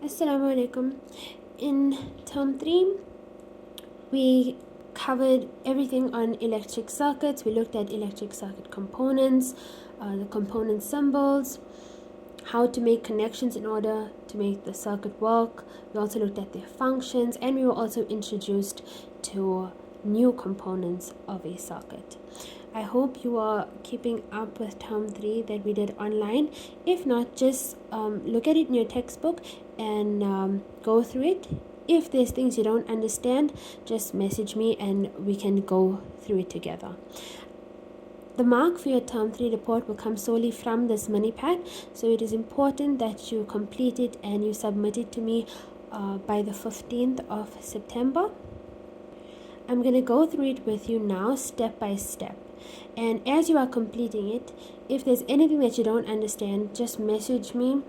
Assalamu alaikum. In term 3, we covered everything on electric circuits. We looked at electric circuit components, the component symbols, how to make connections in order to make the circuit work. We also looked at their functions, and we were also introduced to new components of a circuit. I hope you are keeping up with term 3 that we did online. If not, just look at it in your textbook and go through it. If there's things you don't understand, just message me and we can go through it together. The mark for your term 3 report will come solely from this mini pad, so it is important that you complete it and you submit it to me by the 15th of September. I'm going to go through it with you now, step by step. And as you are completing it, if there's anything that you don't understand, just message me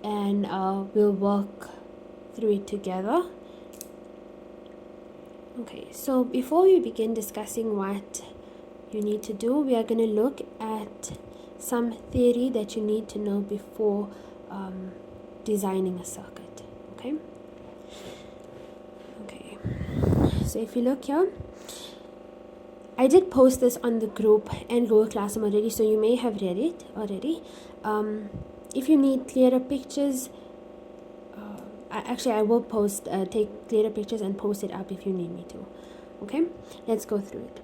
and we'll work through it together. Okay, so before we begin discussing what you need to do, we are going to look at some theory that you need to know before designing a circuit. Okay, so if you look here, I did post this on the group and Google Classroom already, so you may have read it already. If you need clearer pictures, I will take clearer pictures and post it up if you need me to. Okay, let's go through it.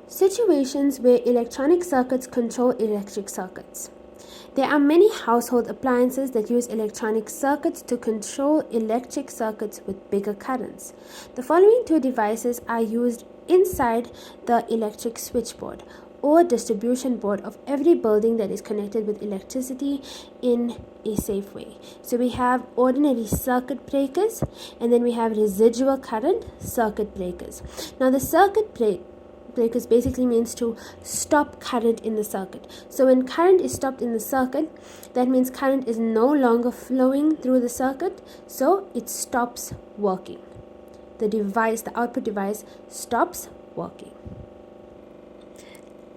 Situations where electronic circuits control electric circuits. There are many household appliances that use electronic circuits to control electric circuits with bigger currents. The following two devices are used inside the electric switchboard or distribution board of every building that is connected with electricity in a safe way. So we have ordinary circuit breakers, and then we have residual current circuit breakers. Now the circuit breakers basically means to stop current in the circuit. So when current is stopped in the circuit, that means current is no longer flowing through the circuit, so it stops working. The output device stops working.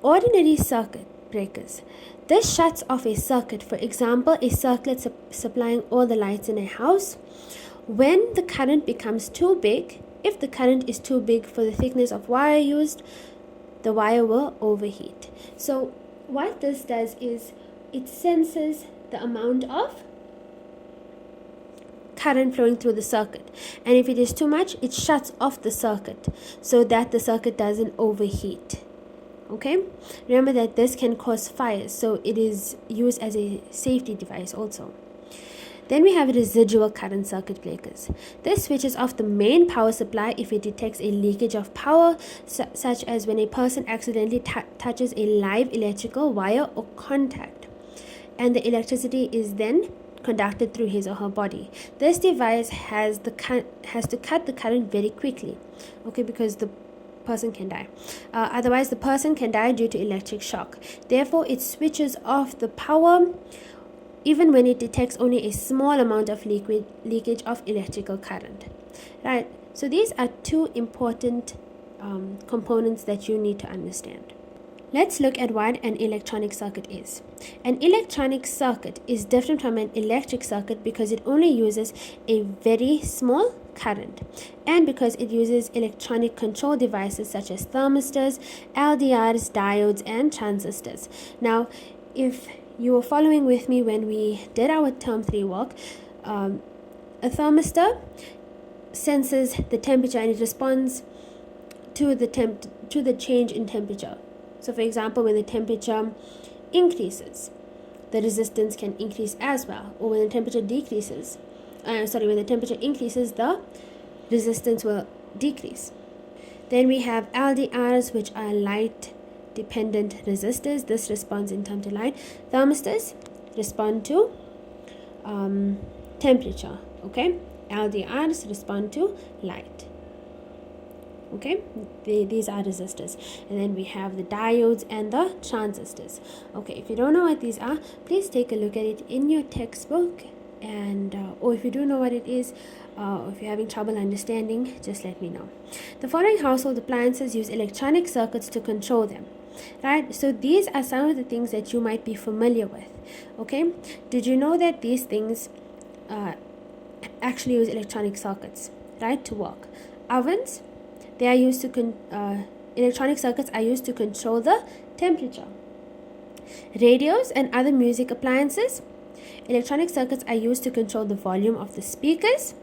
Ordinary circuit breakers. This shuts off a circuit, for example, a circuit supplying all the lights in a house. When the current becomes too big, if the current is too big for the thickness of wire used, the wire will overheat. So what this does is it senses the amount of current flowing through the circuit, and if it is too much, it shuts off the circuit so that the circuit doesn't overheat. Okay, remember that this can cause fires, so it is used as a safety device also. Then we have residual current circuit breakers. This switches off the main power supply if it detects a leakage of power, such as when a person accidentally touches a live electrical wire or contact, and the electricity is then conducted through his or her body. This device has to cut the current very quickly, okay, because the person can die. Otherwise, the person can die due to electric shock. Therefore, it switches off the power even when it detects only a small amount of leakage of electrical current. Right, so these are two important components that you need to understand. Let's look at what an electronic circuit is. An electronic circuit is different from an electric circuit because it only uses a very small current, and because it uses electronic control devices such as thermistors, LDRs, diodes, and transistors. Now, if you were following with me when we did our term 3 work, a thermistor senses the temperature and it responds to the change in temperature. So for example, when the temperature increases, the resistance can increase as well, or when the temperature decreases, when the temperature increases, the resistance will decrease. Then we have LDRs, which are light dependent resistors. This responds in terms of light. Thermistors respond to temperature. Okay, LDRs respond to light. Okay, these are resistors. And then we have the diodes and the transistors. Okay, if you don't know what these are, please take a look at it in your textbook, and or if you do know what it is, or if you're having trouble understanding, just let me know. The following household appliances use electronic circuits to control them. Right, so these are some of the things that you might be familiar with. Okay, did you know that these things actually use electronic circuits, right, to work. Ovens, they are used to electronic circuits are used to control the temperature. Radios and other music appliances, electronic circuits are used to control the volume of the speakers.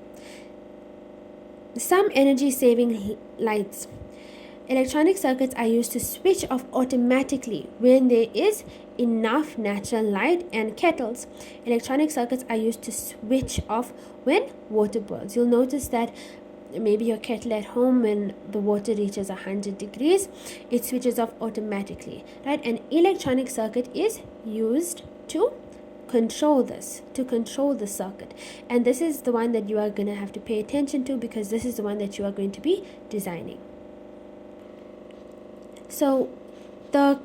Some energy saving lights, electronic circuits are used to switch off automatically when there is enough natural light. And kettles, electronic circuits are used to switch off when water boils. You'll notice that maybe your kettle at home, when the water reaches 100 degrees, it switches off automatically, right? An electronic circuit is used to control the circuit, and this is the one that you are going to have to pay attention to, because this is the one that you are going to be designing. So the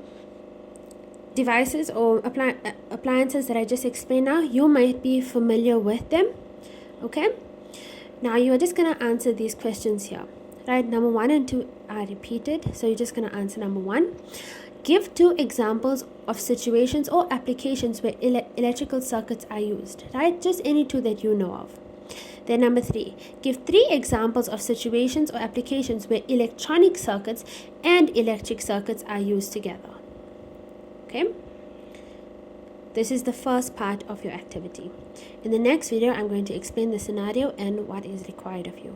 devices or appliances that I just explained now, you might be familiar with them. Okay, now you are just going to answer these questions here, right? Number 1 and 2 are repeated, so you're just going to answer number 1. Give 2 examples of situations or applications where electrical circuits are used, right? Just any 2 that you know of. Then number 3, give 3 examples of situations or applications where electronic circuits and electric circuits are used together. Okay? This is the first part of your activity. In the next video, I'm going to explain the scenario and what is required of you.